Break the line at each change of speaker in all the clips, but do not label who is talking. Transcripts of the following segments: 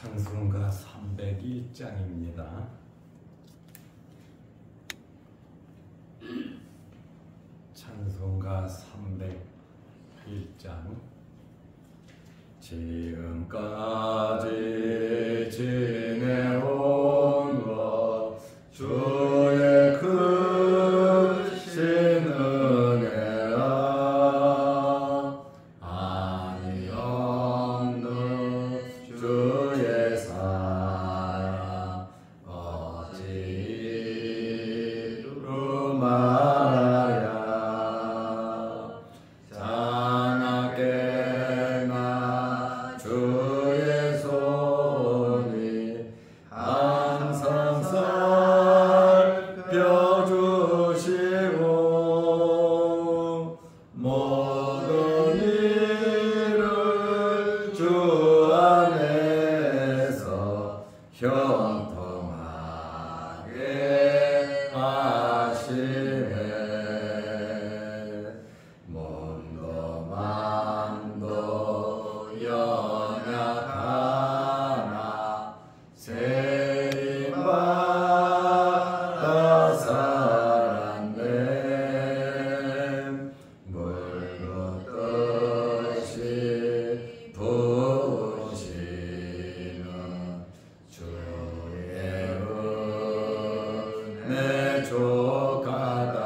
찬송가 301장입니다. 찬송가 301장. 지금까지 지내온 것 주의 크신 은혜라 아니 없는 주의 사랑 어찌로 말하랴 자나게 나 주의 손이 항상 살펴주시고 모든 일을 주 안에서 형통하게 하시네. 몸도 마음도 연약하나 세임받아 살았네. 물도 뜻이 부으시는 주의 은혜 족하다.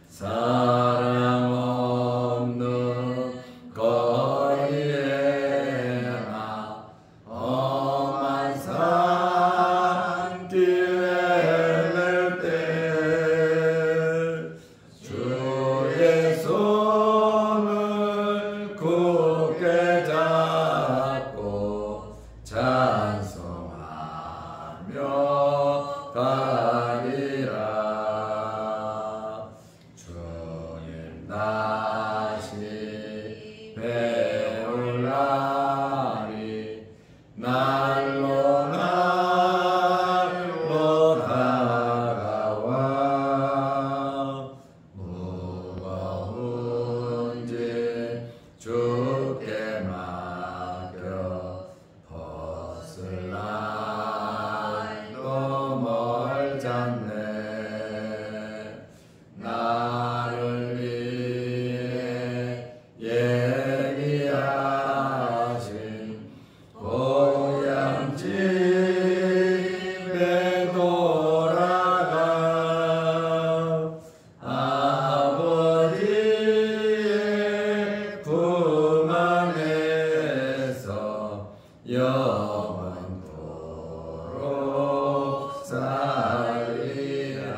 사랑 없는 거리에나 험한 산 뛰어낼 때 주의 손을 굳게 잡고 찬송하며 가리라. 주님 다시 배울 날이 날로 날로 다가와 무거운 짐 주께 맡겨 벗을 날도 멀잖네. 나를 위해 예비하신 고향 집에 돌아가 아버지의 품 안에서 영원토록 살리라.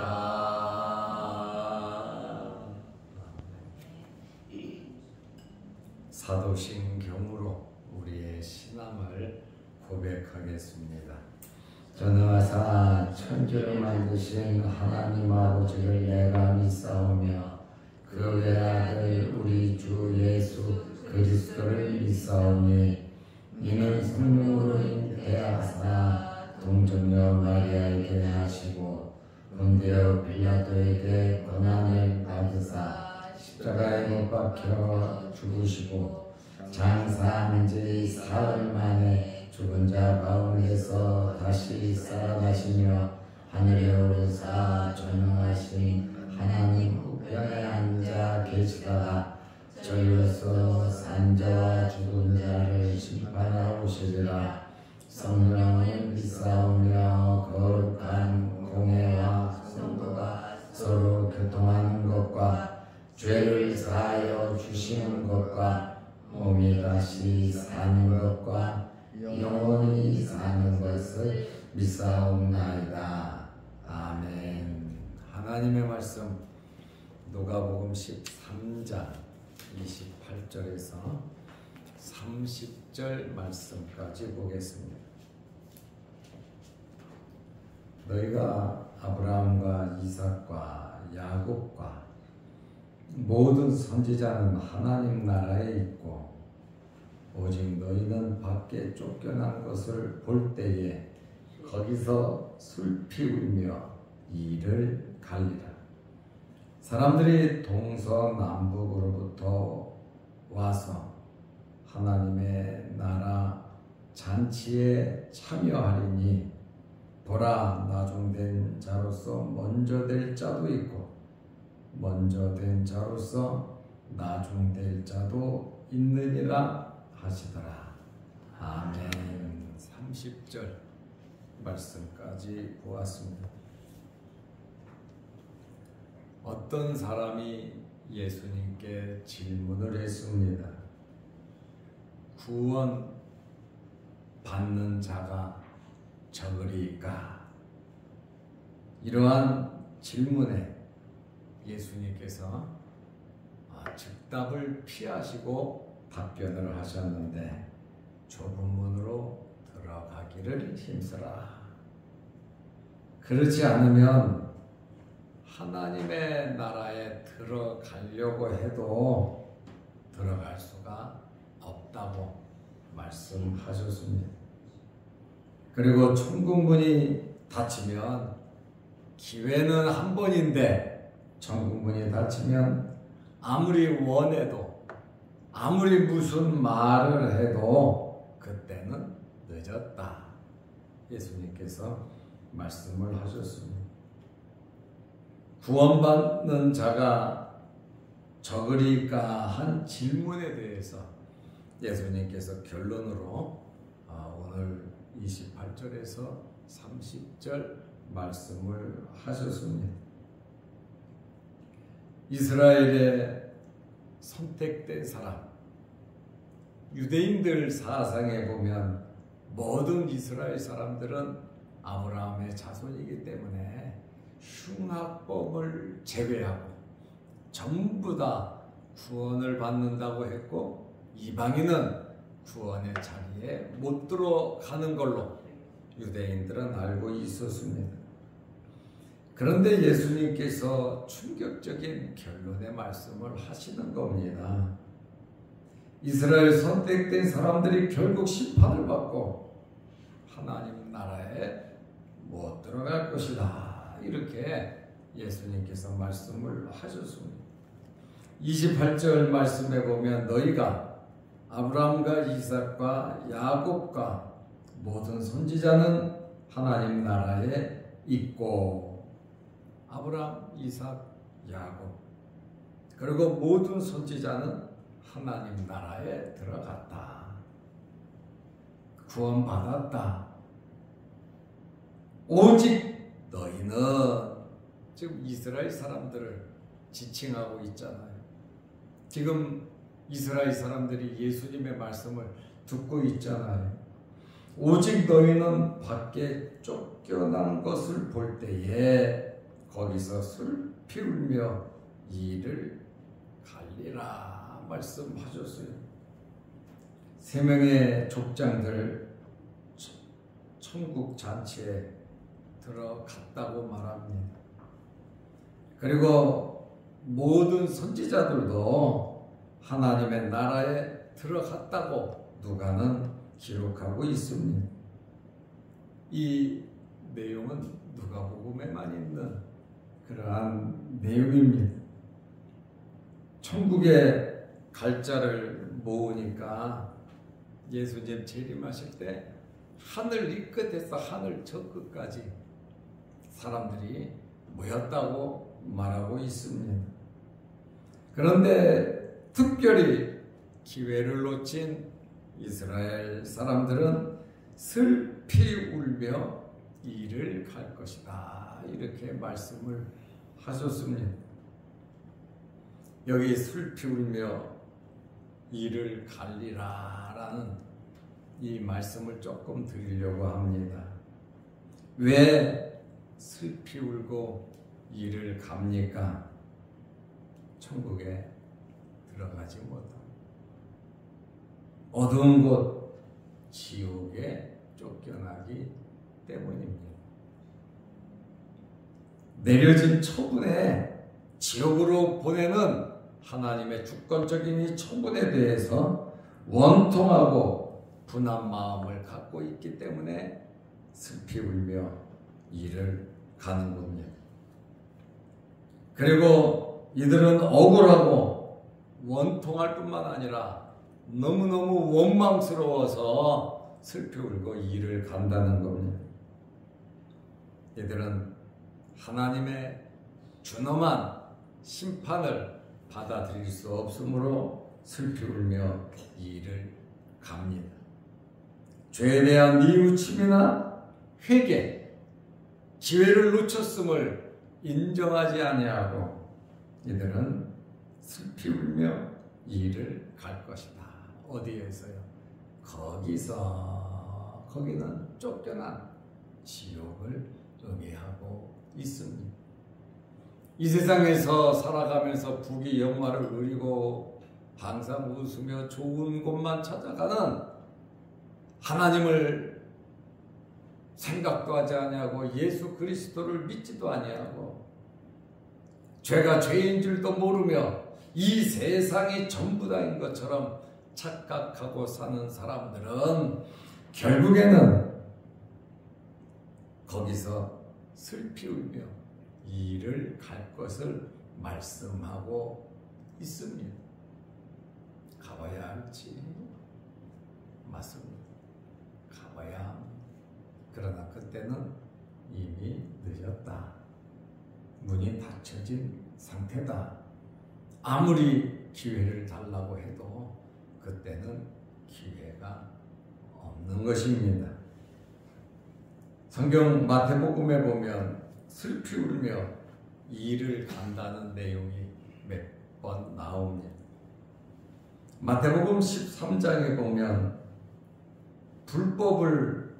사도신경으로 우리의 신앙을 고백하겠습니다.
전능하사 천지를 만드신 하나님 아버지를 내가 믿사오며 그 외아들 우리 주 예수 그리스도를 믿사오니 이는 성령으로 잉태하사 동정녀 마리아에게 하시고 본디오 빌라도에게 고난을 받으사 십자가에 못 박혀 죽으시고 장사한 지 사흘 만에 죽은 자 가운데서 다시 살아나시며 하늘에 오르사 전능하신 하나님 우편에 앉아 계시다가 저희로서 산자와 죽은 자를 심판하러 오시리라. 성령을 믿사오며 거룩한 공회와 성도가 서로 교통하는 것과 죄를 사하여 주시는 것과 몸이 다시 사는 것과 영원히 사는 것을 믿사옵나이다. 아멘.
하나님의 말씀 누가복음 13장 28절에서 30절 말씀까지 보겠습니다. 너희가 아브라함과 이삭과 야곱과 모든 선지자는 하나님 나라에 있고 오직 너희는 밖에 쫓겨난 것을 볼 때에 거기서 슬피 울며 이를 갈리라. 사람들이 동서남북으로부터 와서 하나님의 나라 잔치에 참여하리니 보라, 나중된 자로서 먼저 될 자도 있고 먼저 된 자로서 나중될 자도 있느니라 하시더라. 아멘. 30절 말씀까지 보았습니다. 어떤 사람이 예수님께 질문을 했습니다. 구원 받는 자가 적으리까? 이러한 질문에 예수님께서 즉답을 피하시고 답변을 하셨는데 좁은 문으로 들어가기를 힘쓰라. 그렇지 않으면 하나님의 나라에 들어가려고 해도 들어갈 수가 없다고 말씀하셨습니다. 그리고 천국 문이 닫히면 기회는 한 번인데 천국 문이 닫히면 아무리 원해도 아무리 무슨 말을 해도 그때는 늦었다. 예수님께서 말씀을 하셨습니다. 구원받는 자가 적으리까 한 질문에 대해서 예수님께서 결론으로 오늘 28절에서 30절 말씀을 하셨습니다. 이스라엘의 선택된 사람, 유대인들 사상에 보면 모든 이스라엘 사람들은 아브라함의 자손이기 때문에 흉악범을 제외하고 전부 다 구원을 받는다고 했고 이방인은 구원의 자리에 못 들어가는 걸로 유대인들은 알고 있었습니다. 그런데 예수님께서 충격적인 결론의 말씀을 하시는 겁니다. 이스라엘 선택된 사람들이 결국 심판을 받고 하나님 나라에 못 들어갈 것이다. 이렇게 예수님께서 말씀을 하셨습니다. 28절 말씀에 보면 너희가 아브라함과 이삭과 야곱과 모든 선지자는 하나님 나라에 있고 아브라함, 이삭, 야곱 그리고 모든 선지자는 하나님 나라에 들어갔다. 구원받았다. 오직 너희는 지금 이스라엘 사람들을 지칭하고 있잖아요. 지금 이스라엘 사람들이 예수님의 말씀을 듣고 있잖아요. 오직 너희는 밖에 쫓겨난 것을 볼 때에 거기서 슬피 울며 이를 갈리라 말씀하셨어요. 3명의 족장들 천국 잔치에 들어갔다고 말합니다. 그리고 모든 선지자들도 하나님의 나라에 들어갔다고 누가는 기록하고 있습니다. 이 내용은 누가복음에만 있는 그러한 내용입니다. 천국에 갈 자를 모으니까 예수님 재림하실 때 하늘 이 끝에서 하늘 저 끝까지 사람들이 모였다고 말하고 있습니다. 그런데 특별히 기회를 놓친 이스라엘 사람들은 슬피 울며 이를 갈 것이다. 이렇게 말씀을 하셨습니다. 여기 슬피 울며 이를 갈리라 라는 이 말씀을 조금 드리려고 합니다. 왜 슬피 울고 이를 갑니까? 천국에 들어가지 못하고 어두운 곳 지옥에 쫓겨나기 때문입니다. 내려진 처분에 지옥으로 보내는 하나님의 주권적인 이 처분에 대해서 원통하고 분한 마음을 갖고 있기 때문에 슬피 울며 이를 가는 겁니다. 그리고 이들은 억울하고 원통할 뿐만 아니라 너무너무 원망스러워서 슬피 울고 이를 간다는 겁니다. 이들은 하나님의 준엄한 심판을 받아들일 수 없으므로 슬피 울며 이를 갑니다. 죄에 대한 뉘우침이나 회개, 기회를 놓쳤음을 인정하지 아니하고 이들은 슬피 울며 이를 갈 것이다. 어디에서요? 거기는 쫓겨난 지옥을 의미하고 있습니다. 이 세상에서 살아가면서 부귀 영화를 누리고 항상 웃으며 좋은 곳만 찾아가는 하나님을 생각도 하지 아니하고 예수 그리스도를 믿지도 아니하고 죄가 죄인 줄도 모르며 이 세상이 전부 다인 것처럼 착각하고 사는 사람들은 결국에는 거기서 슬피 울며 이를 갈 것을 말씀하고 있습니다. 가봐야 할지 맞습니다. 가봐야 합니다. 그러나 그때는 이미 늦었다. 문이 닫혀진 상태다. 아무리 기회를 달라고 해도 그때는 기회가 없는 것입니다. 성경 마태복음에 보면 슬피 울며 이를 간다는 내용이 몇 번 나옵니다. 마태복음 13장에 보면 불법을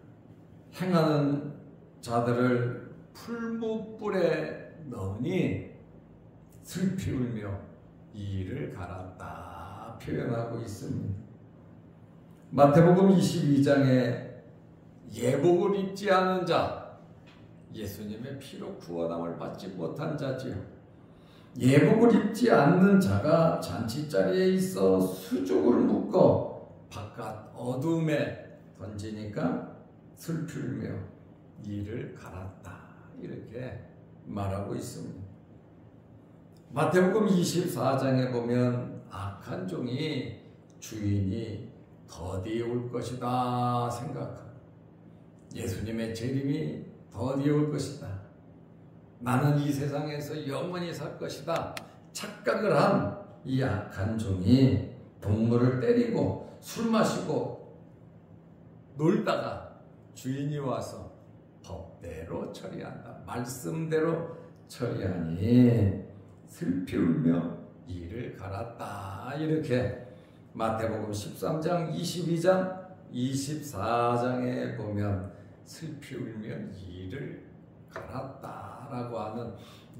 행하는 자들을 풀무불에 넣으니 슬피 울며 이를 갈았다 표현하고 있습니다. 마태복음 22장에 예복을 입지 않은 자, 예수님의 피로 구원함을 받지 못한 자지요. 예복을 입지 않는 자가 잔치자리에 있어 수족을 묶어 바깥 어둠에 던지니까 슬피 울며 이를 갈았다 이렇게 말하고 있습니다. 마태복음 24장에 보면 악한 종이 주인이 더디 올 것이다 생각하고 예수님의 재림이 더디 올 것이다. 나는 이 세상에서 영원히 살 것이다. 착각을 한 이 악한 종이 동물을 때리고 술 마시고 놀다가 주인이 와서 법대로 처리한다. 말씀대로 처리하니 슬피 울며 이를 갈았다. 이렇게 마태복음 13장, 22장, 24장에 보면 슬피 울며 이를 갈았다라고 하는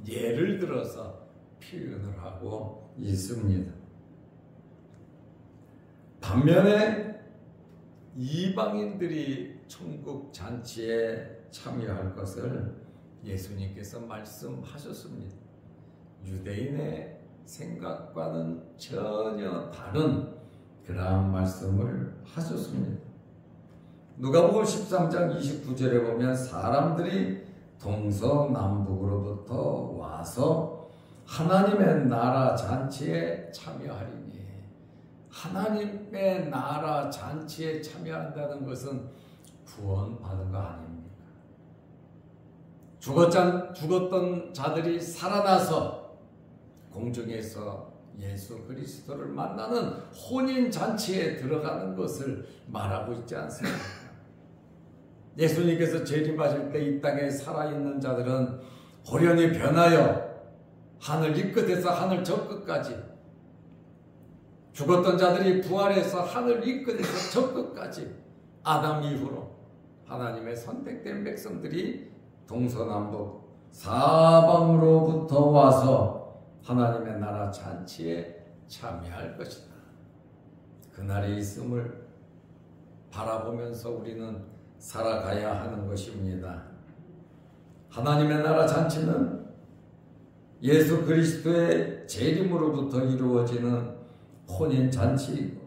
예를 들어서 표현을 하고 있습니다. 반면에 이방인들이 천국 잔치에 참여할 것을 예수님께서 말씀하셨습니다. 유대인의 생각과는 전혀 다른 그러한 말씀을 하셨습니다. 누가복음 13장 29절에 보면 사람들이 동서남북으로부터 와서 하나님의 나라 잔치에 참여하리니, 하나님의 나라 잔치에 참여한다는 것은 구원받은 거 아닙니까? 죽었던 자들이 살아나서 공중에서 예수 그리스도를 만나는 혼인 잔치에 들어가는 것을 말하고 있지 않습니까? 예수님께서 재림하실 때 이 땅에 살아있는 자들은 호련히 변하여 하늘 이 끝에서 하늘 저 끝까지, 죽었던 자들이 부활해서 하늘 이 끝에서 저 끝까지, 아담 이후로 하나님의 선택된 백성들이 동서남북 사방으로부터 와서 하나님의 나라 잔치에 참여할 것이다. 그날이 있음을 바라보면서 우리는 살아가야 하는 것입니다. 하나님의 나라 잔치는 예수 그리스도의 재림으로부터 이루어지는 혼인 잔치이고,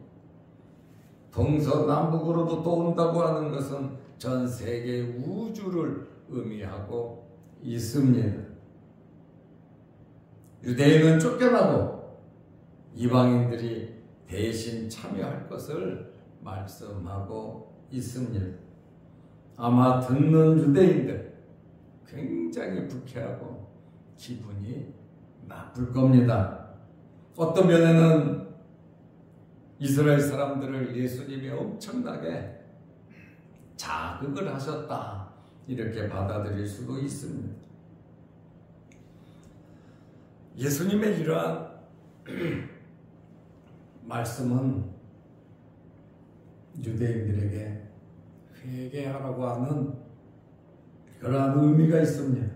동서남북으로부터 온다고 하는 것은 전 세계 우주를 의미하고 있습니다. 유대인은 쫓겨나고 이방인들이 대신 참여할 것을 말씀하고 있습니다. 아마 듣는 유대인들 굉장히 불쾌하고 기분이 나쁠 겁니다. 어떤 면에는 이스라엘 사람들을 예수님이 엄청나게 자극을 하셨다, 이렇게 받아들일 수도 있습니다. 예수님의 이러한 말씀은 유대인들에게 회개하라고 하는 그러한 의미가 있습니다.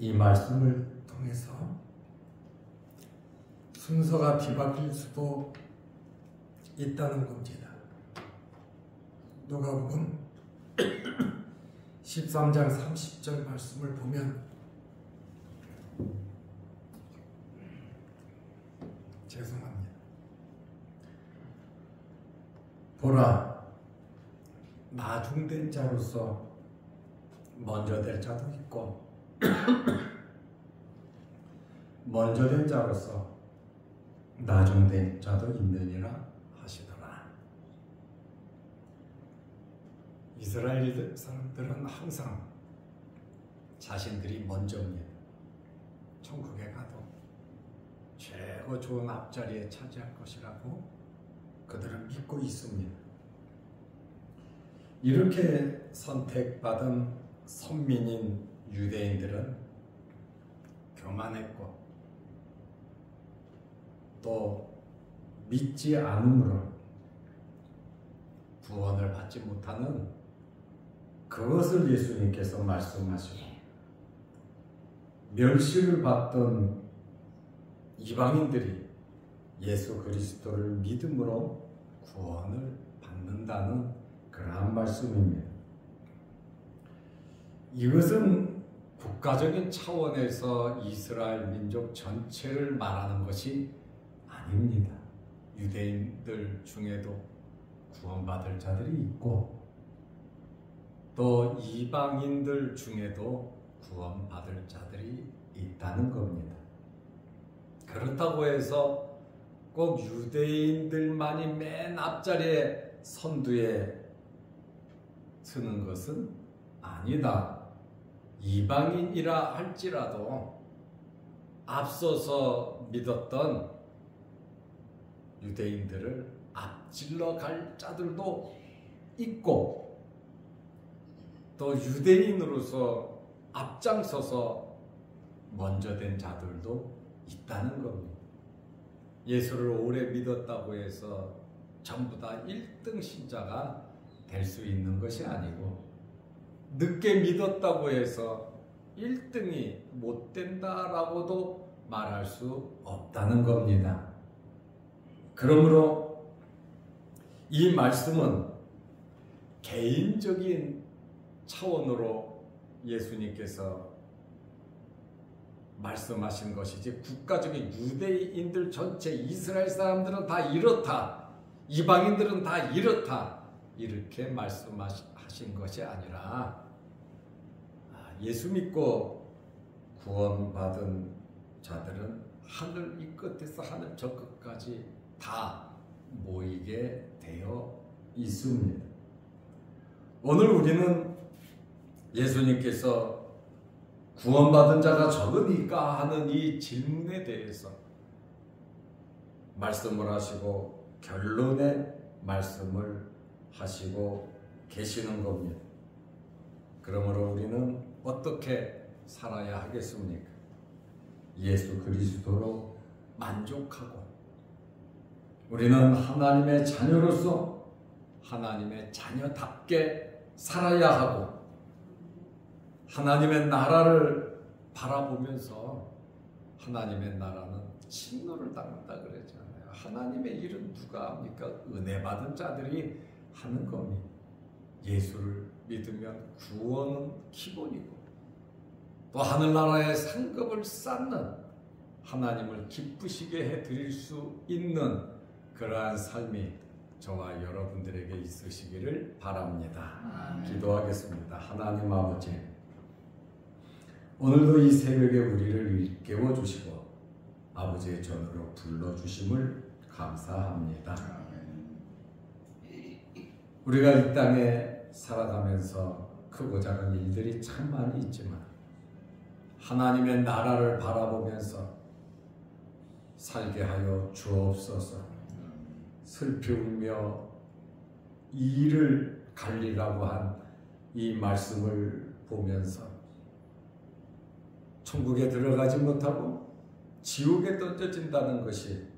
이 말씀을 통해서 순서가 뒤바뀔 수도 있다는 겁니다. 누가복음 13장 30절 말씀을 보면, 죄송합니다. 보라, 나중된 자로서 먼저 될 자도 있고 먼저 된 자로서 나중된 자도 있느니라 하시더라. 이스라엘 사람들은 항상 자신들이 먼저입니다. 천국에 가도 최고 좋은 앞자리에 차지할 것이라고 그들은 믿고 있습니다. 이렇게 선택받은 선민인 유대인들은 교만했고 또 믿지 않음으로 구원을 받지 못하는 그것을 예수님께서 말씀하시고, 멸시를 받던 이방인들이 예수 그리스도를 믿음으로 구원을 받는다는 그러한 말씀입니다. 이것은 국가적인 차원에서 이스라엘 민족 전체를 말하는 것이 아닙니다. 유대인들 중에도 구원받을 자들이 있고 또 이방인들 중에도 구원받을 자들이 있다는 겁니다. 그렇다고 해서 꼭 유대인들만이 맨 앞자리에 선두에 서는 것은 아니다. 이방인이라 할지라도 앞서서 믿었던 유대인들을 앞질러 갈 자들도 있고 또 유대인으로서 앞장서서 먼저 된 자들도 있다는 겁니다. 예수를 오래 믿었다고 해서 전부 다 1등 신자가 될 수 있는 것이 아니고, 늦게 믿었다고 해서 1등이 못 된다라고도 말할 수 없다는 겁니다. 그러므로 이 말씀은 개인적인 차원으로 예수님께서 말씀하신 것이지, 국가적인 유대인들 전체, 이스라엘 사람들은 다 이렇다, 이방인들은 다 이렇다, 이렇게 말씀하신 것이 아니라 예수 믿고 구원받은 자들은 하늘 이 끝에서 하늘 저 끝까지 다 모이게 되어 있습니다. 오늘 우리는 예수님께서 구원받은 자가 적으니까 하는 이 질문에 대해서 말씀을 하시고 결론의 말씀을 하시고 계시는 겁니다. 그러므로 우리는 어떻게 살아야 하겠습니까? 예수 그리스도로 만족하고 우리는 하나님의 자녀로서 하나님의 자녀답게 살아야 하고, 하나님의 나라를 바라보면서, 하나님의 나라는 침노를 당한다 그랬잖아요. 하나님의 일은 누가 합니까? 은혜 받은 자들이 하는 겁니다. 예수를 믿으면 구원은 기본이고 또 하늘나라의 상급을 쌓는, 하나님을 기쁘시게 해드릴 수 있는 그러한 삶이 저와 여러분들에게 있으시기를 바랍니다. 기도하겠습니다. 하나님 아버지, 오늘도 이 새벽에 우리를 일깨워 주시고 아버지의 전으로 불러주심을 감사합니다. 우리가 이 땅에 살아가면서 크고 작은 일들이 참 많이 있지만 하나님의 나라를 바라보면서 살게 하여 주옵소서. 슬피 울며 이를 갈리라고 한 이 말씀을 보면서 천국에 들어가지 못하고 지옥에 던져진다는 것이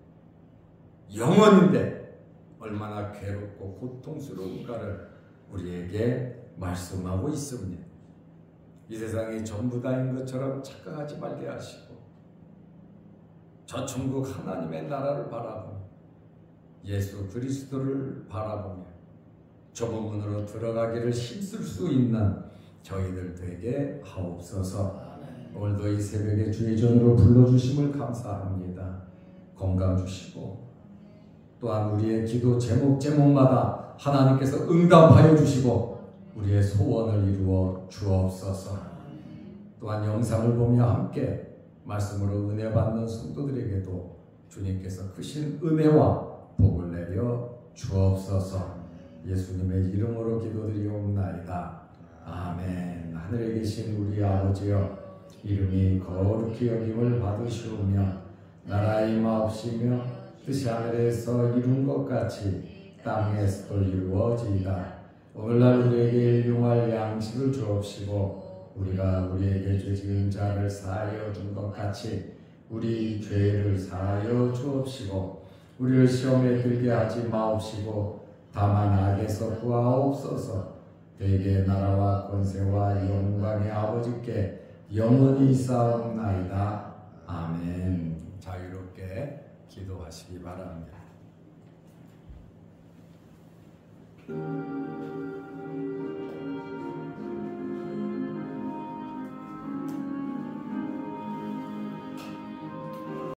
영원인데 얼마나 괴롭고 고통스러운가를 우리에게 말씀하고 있습니다. 이 세상이 전부 다인 것처럼 착각하지 말게 하시고 저 천국 하나님의 나라를 바라보며 예수 그리스도를 바라보며 좁은 문으로 들어가기를 힘쓸 수 있는 저희들 되게 하옵소서. 오늘도 이 새벽에 주의 전으로 불러주심을 감사합니다. 건강 주시고 또한 우리의 기도 제목마다 하나님께서 응답하여 주시고 우리의 소원을 이루어 주옵소서. 또한 영상을 보며 함께 말씀으로 은혜 받는 성도들에게도 주님께서 크신 은혜와 복을 내려 주옵소서. 예수님의 이름으로 기도드리옵나이다. 아멘. 하늘에 계신 우리 아버지여, 이름이 거룩히 여김을 받으시오며 나라의 임하옵시며 뜻이 하늘에서 이룬 것 같이 땅에서도 이루어지이다. 오늘날 우리에게 일용할 양식을 주옵시고 우리가 우리에게 죄 지은 자를 사하여 준 것 같이 우리 죄를 사하여 주옵시고 우리를 시험에 들게 하지 마옵시고 다만 악에서 구하옵소서. 대개 나라와 권세와 영광의 아버지께 영원히 있사옵나이다. 아멘. 자유롭게 기도하시기 바랍니다.